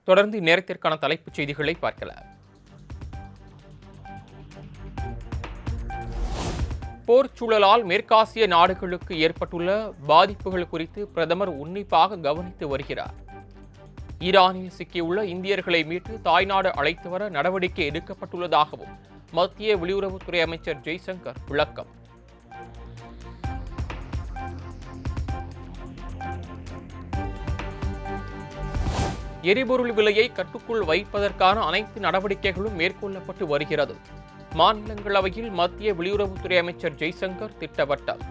தொடர்ந்து நேரத்திற்கான தலைப்புச் செய்திகளை பார்க்கலாம். போர் சூழலால் மேற்காசிய நாடுகளுக்கு ஏற்பட்டுள்ள பாதிப்புகள் குறித்து பிரதமர் உன்னிப்பாக கவனித்து வருகிறார். ஈரானில் சிக்கியுள்ள இந்தியர்களை மீட்டு தாய்நாடு அழைத்து வர நடவடிக்கை எடுக்கப்பட்டுள்ளதாகவும் மத்திய வெளியுறவுத்துறை அமைச்சர் ஜெய்சங்கர் விளக்கம். எரிபொருள் விலையை கட்டுக்குள் வைப்பதற்கான அனைத்து நடவடிக்கைகளும் மேற்கொள்ளப்பட்டு வருகிறது. மாநிலங்களவையில் மத்திய வெளியுறவுத்துறை அமைச்சர் ஜெய்சங்கர் திட்டவட்டம்.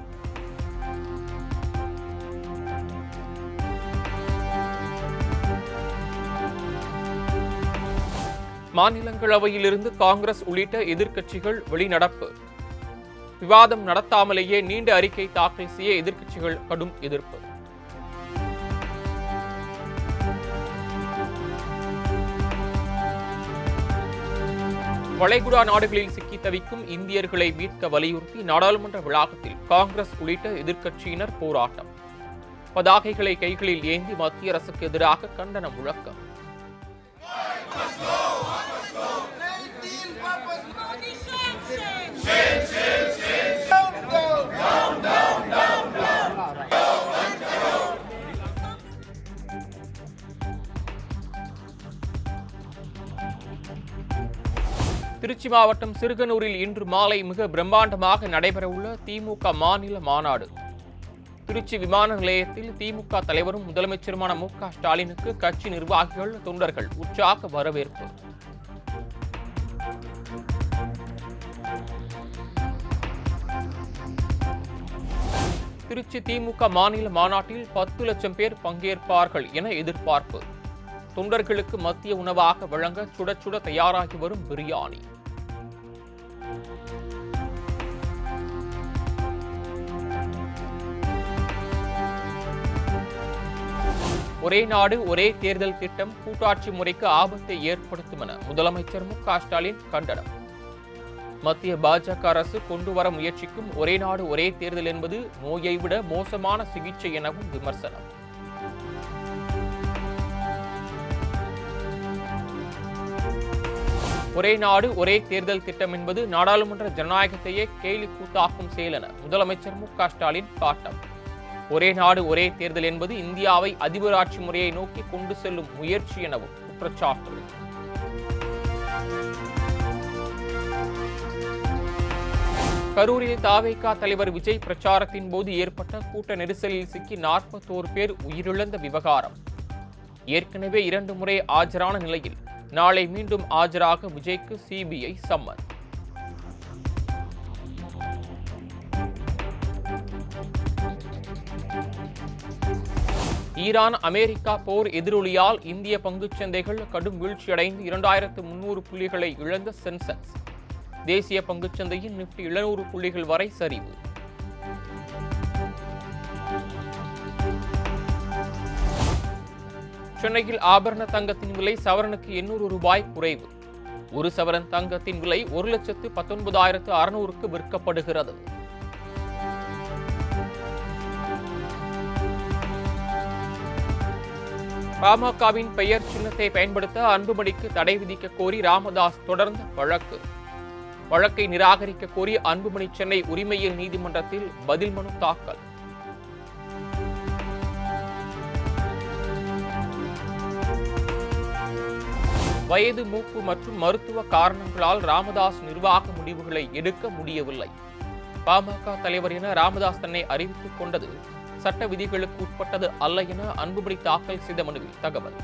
மாநிலங்களவையிலிருந்து காங்கிரஸ் உள்ளிட்ட எதிர்க்கட்சிகள் வெளிநடப்பு. விவாதம் நடத்தாமலேயே நீண்ட அறிக்கை தாக்கல் செய்ய எதிர்க்கட்சிகள் கடும் எதிர்ப்பு. வளைகுடா நாடுகளில் சிக்கி தவிக்கும் இந்தியர்களை மீட்க வலியுறுத்தி நாடாளுமன்ற வளாகத்தில் காங்கிரஸ் உள்ளிட்ட எதிர்க்கட்சியினர் போராட்டம். பதாகைகளை கைகளில் ஏந்தி மத்திய அரசுக்கு எதிராக கண்டன முழக்கம். திருச்சி மாவட்டம் சிறுகனூரில் இன்று மாலை மிக பிரம்மாண்டமாக நடைபெறவுள்ள திமுக மாநில மாநாடு. திருச்சி விமான நிலையத்தில் திமுக தலைவரும் முதலமைச்சருமான மு.க. ஸ்டாலினுக்கு கட்சி நிர்வாகிகள், தொண்டர்கள் உற்சாக வரவேற்பு. திருச்சி திமுக மாநில மாநாட்டில் 10 லட்சம் பேர் பங்கேற்பார்கள் என எதிர்பார்ப்பு. தொண்டர்களுக்கு மத்திய உணவாக வழங்க சுட சுட தயாராகி வரும் பிரியாணி. ஒரே நாடு ஒரே தேர்தல் திட்டம் கூட்டாட்சி முறைக்கு ஆபத்தை ஏற்படுத்தும் என முதலமைச்சர் மு.க. ஸ்டாலின் கண்டனம். மத்திய பாஜக அரசு கொண்டு வர முயற்சிக்கும் ஒரே நாடு ஒரே தேர்தல் என்பது நோயை விட மோசமான சிகிச்சை எனவும் விமர்சனம். ஒரே நாடு ஒரே தேர்தல் திட்டம் என்பது நாடாளுமன்ற ஜனநாயகத்தையே கேலி கூத்தாக்கும் செயல் என முதலமைச்சர் மு.க. ஸ்டாலின் காட்டம். ஒரே நாடு ஒரே தேர்தல் என்பது இந்தியாவை அதிபராட்சி முறையை நோக்கி கொண்டு செல்லும் முயற்சி எனவும் குற்றச்சாட்டு. கரூரில் தாவேகா தலைவர் விஜய் பிரச்சாரத்தின் போது ஏற்பட்ட கூட்ட நெரிசலில் சிக்கி 41 பேர் உயிரிழந்த விவகாரம். ஏற்கனவே 2 முறை ஆஜரான நிலையில் நாளை மீண்டும் ஆஜராக விஜய்க்கு சிபிஐ சம்மன். ஈரான் அமெரிக்கா போர் எதிரொலியால் இந்திய பங்குச்சந்தைகள் கடும் வீழ்ச்சியடைந்து 2300 புள்ளிகளை இழந்த சென்செக்ஸ். தேசிய பங்குச்சந்தையின் நிப்டி 700 புள்ளிகள் வரை சரிவு. சென்னையில் ஆபரண தங்கத்தின் விலை சவரனுக்கு 800 ரூபாய் குறைவு. 1 சவரன் தங்கத்தின் விலை 1,19,600க்கு விற்கப்படுகிறது. பாமகவின் பெயர் சின்னத்தை பயன்படுத்த அன்புமணிக்கு தடை விதிக்க கோரி ராமதாஸ் தொடர்ந்த வழக்கு. வழக்கை நிராகரிக்க கோரி அன்புமணி சென்னை உரிமையியல் நீதிமன்றத்தில் பதில் மனு தாக்கல். வயது, மூப்பு மற்றும் மருத்துவ காரணங்களால் ராமதாஸ் நிர்வாக முடிவுகளை எடுக்க முடியவில்லை. பாமக தலைவர் என ராமதாஸ் தன்னை அறிவித்துக் கொண்டது சட்ட விதிகளுக்கு உட்பட்டது அல்ல என அன்புமணி தாக்கல் செய்த மனுவில் தகவல்.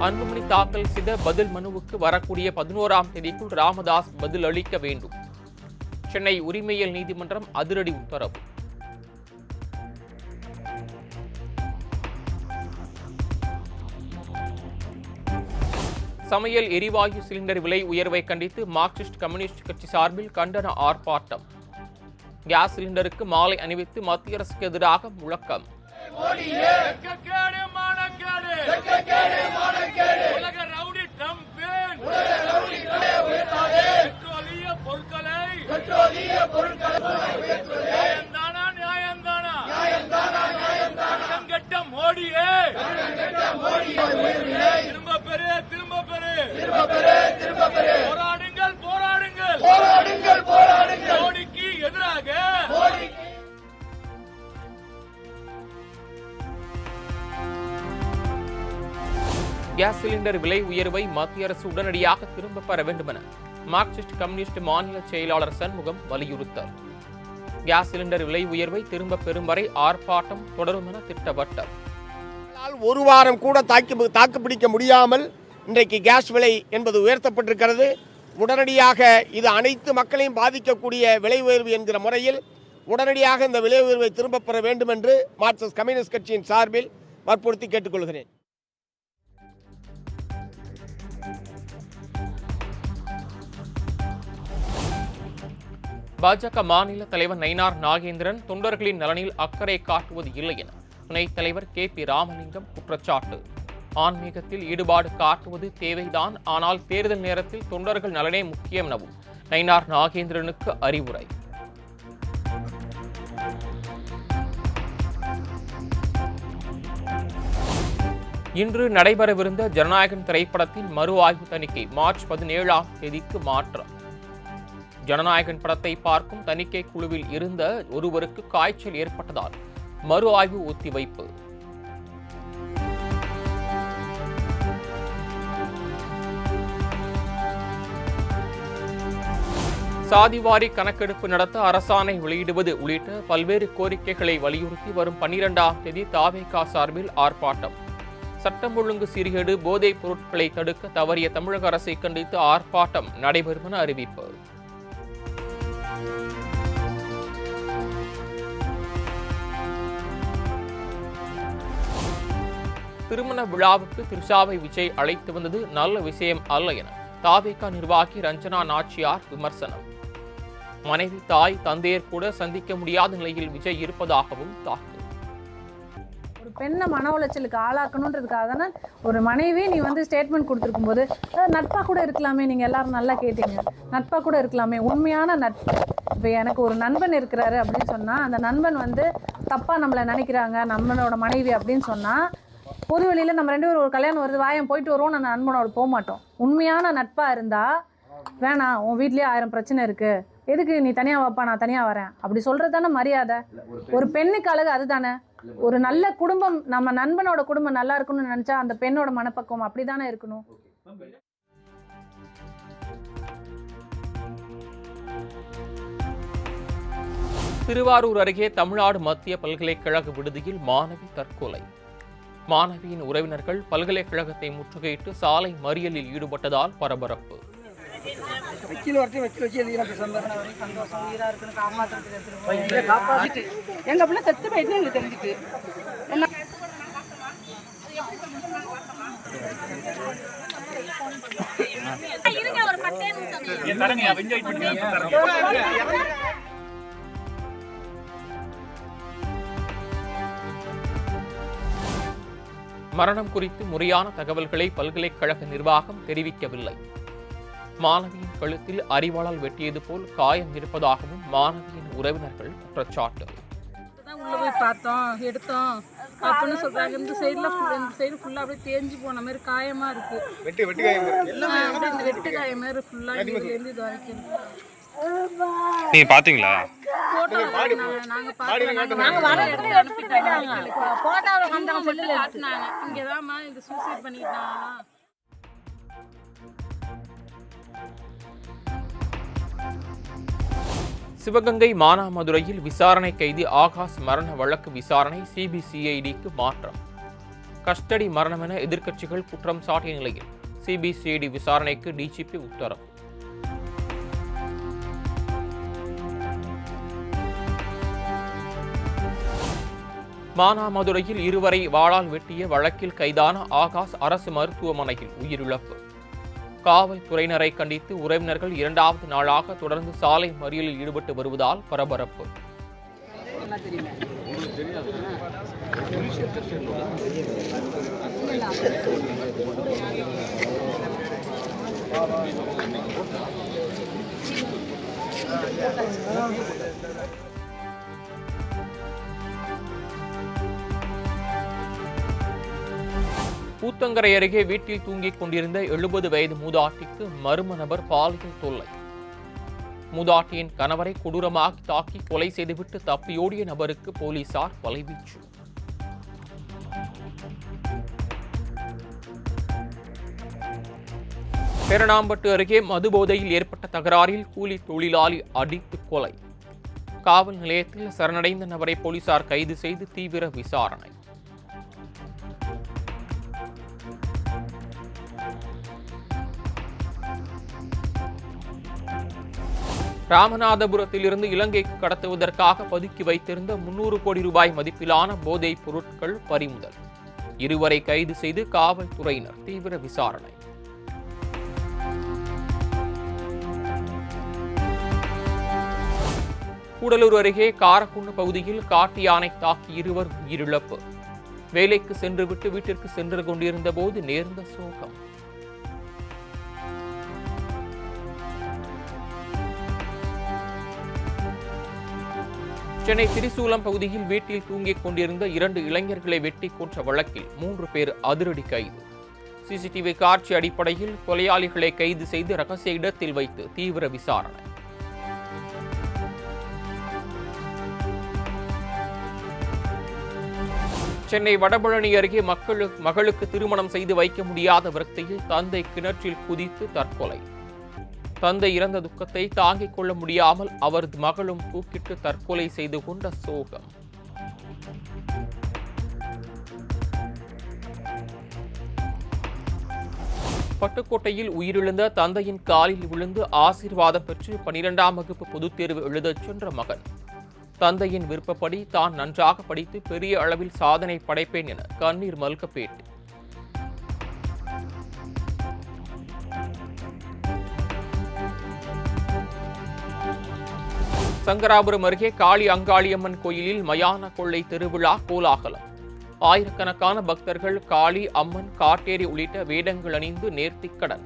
அன்புமணி தாக்கல் செய்த பதில் மனுவுக்கு வரக்கூடிய 11ஆம் தேதிக்குள் ராமதாஸ் பதில் அளிக்க வேண்டும். சென்னை உரிமையியல் நீதிமன்றம் அதிரடி உத்தரவு. சமையல் எரிவாயு சிலிண்டர் விலை உயர்வை கண்டித்து மார்க்சிஸ்ட் கம்யூனிஸ்ட் கட்சி சார்பில் கண்டன ஆர்ப்பாட்டம். கேஸ் சிலிண்டருக்கு மாலை அணிவித்து மத்திய அரசுக்கு எதிராக முழக்கம். கேஸ் சிலிண்டர் விலை உயர்வை மத்திய அரசு உடனடியாக திரும்பப் பெற வேண்டுமென மார்க்சிஸ்ட் கம்யூனிஸ்ட் மாநில செயலாளர் சண்முகம் வலியுறுத்தல். கேஸ் சிலிண்டர் விலை உயர்வை திரும்ப பெறும் வரை ஆர்ப்பாட்டம் தொடரும் என திட்டவட்டம். ஒரு வாரம் கூட தாக்கு பிடிக்க முடியாமல் இன்றைக்கு கேஸ் விலை என்பது உயர்த்தப்பட்டிருக்கிறது. உடனடியாக இது அனைத்து மக்களையும் பாதிக்கக்கூடிய விலை உயர்வு என்கிற முறையில் உடனடியாக இந்த விலை உயர்வை திரும்பப் பெற வேண்டும் என்று மார்க்சிஸ்ட் கம்யூனிஸ்ட் கட்சியின் சார்பில் வற்புறுத்தி கேட்டுக்கொள்கிறேன். பாஜக மாநில தலைவர் நயினார் நாகேந்திரன் தொண்டர்களின் நலனில் அக்கறை காட்டுவது இல்லை என துணைத் தலைவர் KP ராமலிங்கம் குற்றச்சாட்டு. ஆன்மீகத்தில் ஈடுபாடு காட்டுவது தேவைதான், ஆனால் தேர்தல் நேரத்தில் தொண்டர்கள் நலனே முக்கியம் எனவும் நயினார் நாகேந்திரனுக்கு அறிவுரை. இன்று நடைபெறவிருந்த ஜனநாயகன் திரைப்படத்தின் மறு ஆய்வு தணிக்கை மார்ச் 17ஆம் தேதிக்கு மாற்றம். ஜனநாயகன் படத்தை பார்க்கும் தணிக்கை குழுவில் இருந்த ஒருவருக்கு காய்ச்சல் ஏற்பட்டதால் மறு ஆய்வு ஒத்திவைப்பு. சாதிவாரி கணக்கெடுப்பு நடத்த அரசாணை வெளியிடுவது உள்ளிட்ட பல்வேறு கோரிக்கைகளை வலியுறுத்தி வரும் 12ஆம் தேதி தாவேகா சார்பில் ஆர்ப்பாட்டம். சட்டம் ஒழுங்கு சீர்கேடு, போதைப் பொருட்களை தடுக்க தவறிய தமிழக அரசை கண்டித்து ஆர்ப்பாட்டம் நடைபெறும் என அறிவிப்பு. திருமண விழாவுக்கு த்ரிஷாவை விஜய் அழைத்து வந்தது நல்ல விஷயம் அல்ல என தாவேகா நிர்வாகி ரஞ்சனா நாச்சியார் விமர்சனம். மனைவி, தாய், தந்தையர் கூட சந்திக்க முடியாத நிலையில் விஜய் இருப்பதாகவும் தாக்கு. ஒரு பெண்ணை மன உளைச்சலுக்கு ஆளாக்கணுன்றதுக்காக தானே ஒரு மனைவி நீ ஸ்டேட்மெண்ட் கொடுத்துருக்கும் போது நட்பா கூட இருக்கலாமே, நீங்க எல்லாரும் நல்லா கேட்டீங்க, நட்பா கூட இருக்கலாமே, உண்மையான நட்பு. இப்போ எனக்கு ஒரு நண்பன் இருக்கிறாரு அப்படின்னு சொன்னா அந்த நண்பன் தப்பா நம்மளை நினைக்கிறாங்க நம்மளோட மனைவி அப்படின்னு சொன்னா பொது வெளியில நம்ம 2 பேரும் ஒரு கல்யாணம் வருது வாயம் போயிட்டு வருவோம், அந்த நண்பனோட போக மாட்டோம். உண்மையான நட்பா இருந்தா வேணாம், உன் வீட்லயே 1000 பிரச்சனை இருக்கு, எதுக்கு நீ தனியா வாப்பா நான் தனியா வரேன் அப்படி சொல்றது தானே மரியாதை. ஒரு பெண்ணுக்கு அழகு அதுதானே. ஒரு நல்ல குடும்பம், நம்ம நண்பனோட குடும்பம் நல்லா இருக்கணும்னு நினைச்சா அந்த பெண்ணோட மனப்பக்குவம் அப்படிதானே இருக்கணும். திருவாரூர் அருகே தமிழ்நாடு மத்திய பல்கலைக்கழக விடுதியில் மாணவி தற்கொலை. மாணவியின் உறவினர்கள் பல்கலைக்கழகத்தை முற்றுகையிட்டு சாலை மறியலில் ஈடுபட்டதால் பரபரப்பு. எங்க பிள்ளை செத்து போயிட்டு எங்களுக்கு தெரிஞ்சுட்டு மரணம் குறித்து முறையான தகவல்களை பல்கலைக்கழக நிர்வாகம் தெரிவிக்கவில்லை. மாணவியின் கழுத்தில் அரிவாளால் வெட்டியது போல் காயம் இருப்பதாகவும் மாணவியின் உறவினர்கள் குற்றச்சாட்டு. உள்ள போய் பார்த்தோம் எடுத்தோம் அப்படின்னு சொல்றாங்க. இந்த சைடு ஃபுல்லா அப்படியே தேஞ்சு போன மாதிரி காயமா இருக்கு. வெட்டு காயம் மாதிரி ஃபுல்லா இருந்து இது வரைக்கும். நீங்க பாத்தீங்களா? நாங்க வர இடத்துல அனுப்பிட்டாங்க. போட்டோவை வந்தாங்க செல்லுல காட்டினாங்க. இங்கதாம்மா இந்த சூசைட் பண்ணிட்டாங்களா. சிவகங்கை மானாமதுரையில் விசாரணை கைதி ஆகாஷ் மரண வழக்கு விசாரணை CBCIDக்கு மாற்றம். கஸ்டடி மரணம் என எதிர்க்கட்சிகள் குற்றம் சாட்டிய நிலையில் CBCID விசாரணைக்கு DGP உத்தரவு. மானாமதுரையில் இருவரை வாளால் வெட்டிய வழக்கில் கைதான ஆகாஷ் அரசு மருத்துவமனையில் உயிரிழப்பு. காவல்துறையினரை கண்டித்து உறவினர்கள் 2வது நாளாக தொடர்ந்து சாலை மறியலில் ஈடுபட்டு வருவதால் பரபரப்பு. ஊத்தங்கரை அருகே வீட்டில் தூங்கிக் கொண்டிருந்த 70 வயது மூதாட்டிக்கு மர்ம நபர் பாலியல் தொல்லை. மூதாட்டியின் கணவரை கொடூரமாக தாக்கி கொலை செய்துவிட்டு தப்பியோடிய நபருக்கு போலீசார் வலைவீச்சு. பேரணாம்பட்டு அருகே மதுபோதையில் ஏற்பட்ட தகராறில் கூலி தொழிலாளி அடித்து கொலை. காவல் நிலையத்தில் சரணடைந்த நபரை போலீசார் கைது செய்து தீவிர விசாரணை. ராமநாதபுரத்திலிருந்து இலங்கைக்கு கடத்துவதற்காக பதுக்கி வைத்திருந்த 300 கோடி ரூபாய் மதிப்பிலான போதைப் பொருட்கள் பறிமுதல். இருவரை கைது செய்து காவல்துறையினர் தீவிர விசாரணை. கூடலூர் அருகே காரக்குண்டு பகுதியில் காட்டு யானை தாக்கி இருவர் உயிரிழப்பு. வேலைக்கு சென்றுவிட்டு வீட்டிற்கு சென்று கொண்டிருந்த போது நேர்ந்த சோகம். சென்னை திரிசூலம் பகுதியில் வீட்டில் தூங்கிக் கொண்டிருந்த 2 இளைஞர்களை வெட்டி கொன்ற வழக்கில் 3 பேர் அதிரடி கைது. சிசிடிவி காட்சி அடிப்படையில் கொலையாளிகளை கைது செய்து ரகசிய இடத்தில் வைத்து தீவிர விசாரணை. சென்னை வடபழனி அருகே மகளுக்கு திருமணம் செய்து வைக்க முடியாத விரக்தியில் தந்தை கிணற்றில் குதித்து தற்கொலை. தந்தை இறந்த துக்கத்தை தாங்கிக் கொள்ள முடியாமல் அவரது மகளும் தூக்கிட்டு தற்கொலை செய்து கொண்ட சோகம். பட்டுக்கோட்டையில் உயிரிழந்த தந்தையின் காலில் விழுந்து ஆசீர்வாதம் பெற்று 12ஆம் வகுப்பு பொதுத் தேர்வு எழுதச் சென்ற மகன் தந்தையின் விருப்பப்படி தான் நன்றாக படித்து பெரிய அளவில் சாதனை படைப்பேன் என கண்ணீர் மல்க பேட்டி. சங்கராபுரம் அருகே காளி அங்காளியம்மன் கோயிலில் மயான கொள்ளை திருவிழா கோலாகலம். ஆயிரக்கணக்கான பக்தர்கள் காளி, அம்மன், காட்டேரி உள்ளிட்ட வேடங்கள் அணிந்து நேர்த்திக்கடன்.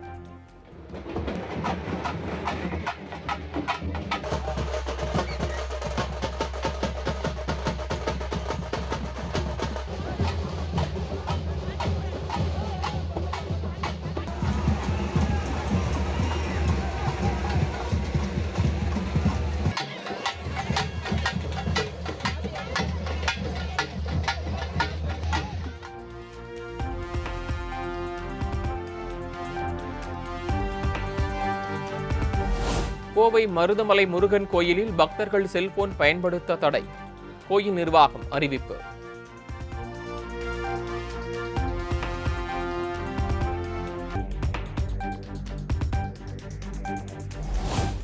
கோவை மருதமலை முருகன் கோயிலில் பக்தர்கள் செல்போன் பயன்படுத்த தடை. கோயில் நிர்வாகம் அறிவிப்பு.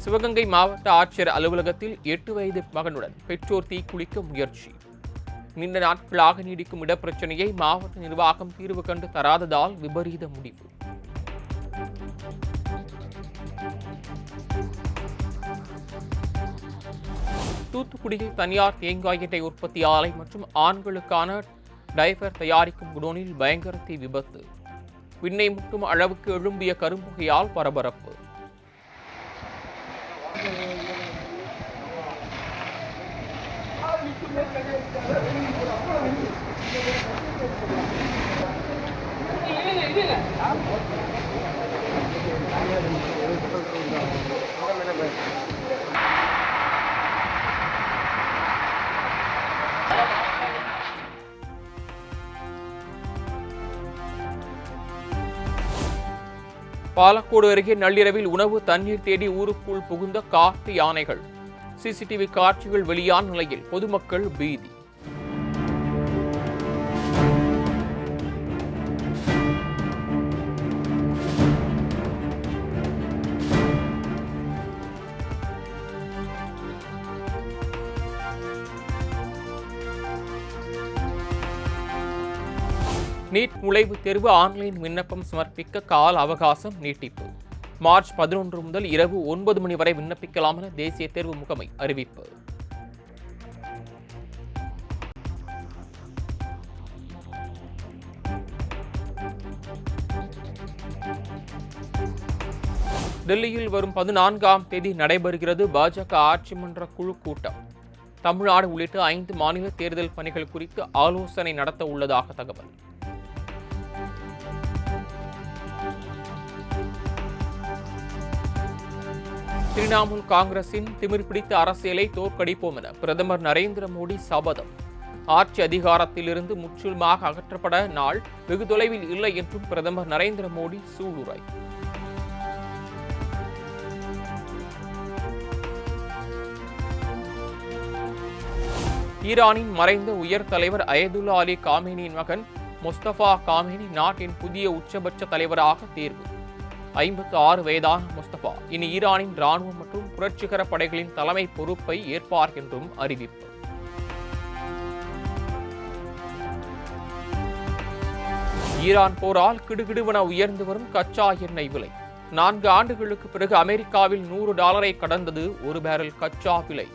சிவகங்கை மாவட்ட ஆட்சியர் அலுவலகத்தில் 8 வயது மகனுடன் பெற்றோர் தீக்குளிக்க முயற்சி. நீண்ட நாட்களாக நீடிக்கும் இடப்பிரச்சனையை மாவட்ட நிர்வாகம் தீர்வு கண்டு தராததால் விபரீத முடிவு. தூத்துக்குடியில் தனியார் தேங்காய் எண்ணெய் உற்பத்தி ஆலை மற்றும் ஆண்களுக்கான டைபர் தயாரிக்கும் குடோனில் பயங்கர தீ விபத்து. விண்ணை முட்டும் அளவுக்கு எழும்பிய கரும்புகையால் பரபரப்பு. பாலக்கோடு அருகே நள்ளிரவில் உணவு தண்ணீர் தேடி ஊருக்குள் புகுந்த காட்டு யானைகள். சிசிடிவி காட்சிகள் வெளியான நிலையில் பொதுமக்கள் பீதி. நீட் நுழைவுத் தேர்வு ஆன்லைன் விண்ணப்பம் சமர்ப்பிக்க கால அவகாசம் நீட்டிப்பு. மார்ச் 11 முதல் இரவு 9 மணி வரை விண்ணப்பிக்கலாம் என தேசிய தேர்வு முகமை அறிவிப்பு. டெல்லியில் வரும் 14ஆம் தேதி நடைபெறுகிறது பாஜக ஆட்சி மன்ற குழு கூட்டம். தமிழ்நாடு உள்ளிட்ட 5 மாநில தேர்தல் பணிகள் குறித்து ஆலோசனை நடத்த உள்ளதாக தகவல். திரிணாமுல் காங்கிரசின் திமிர் பிடித்த அரசியலை தோற்கடிப்போம் என பிரதமர் நரேந்திர மோடி சபதம். ஆட்சி அதிகாரத்திலிருந்து முற்றிலுமாக அகற்றப்பட நாள் வெகு தொலைவில் இல்லை என்றும் பிரதமர் நரேந்திர மோடி சூளுரை. ஈரானின் மறைந்த உயர் தலைவர் அயதுல்லா அலி காமேனியின் மகன் முஸ்தபா காமேனி நாட்டின் புதிய உச்சபட்ச தலைவராக தேர்வு. 56 வயதான முஸ்தபா இனி ஈரானின் ராணுவம் மற்றும் புரட்சிகர படைகளின் தலைமை பொறுப்பை ஏற்பார் என்றும் அறிவிப்பு. ஈரான் போரால் கிடுகிடுவென உயர்ந்து வரும் கச்சா எண்ணெய் விலை. 4 ஆண்டுகளுக்கு பிறகு அமெரிக்காவில் $100 கடந்தது ஒரு பேரல் கச்சா விலை.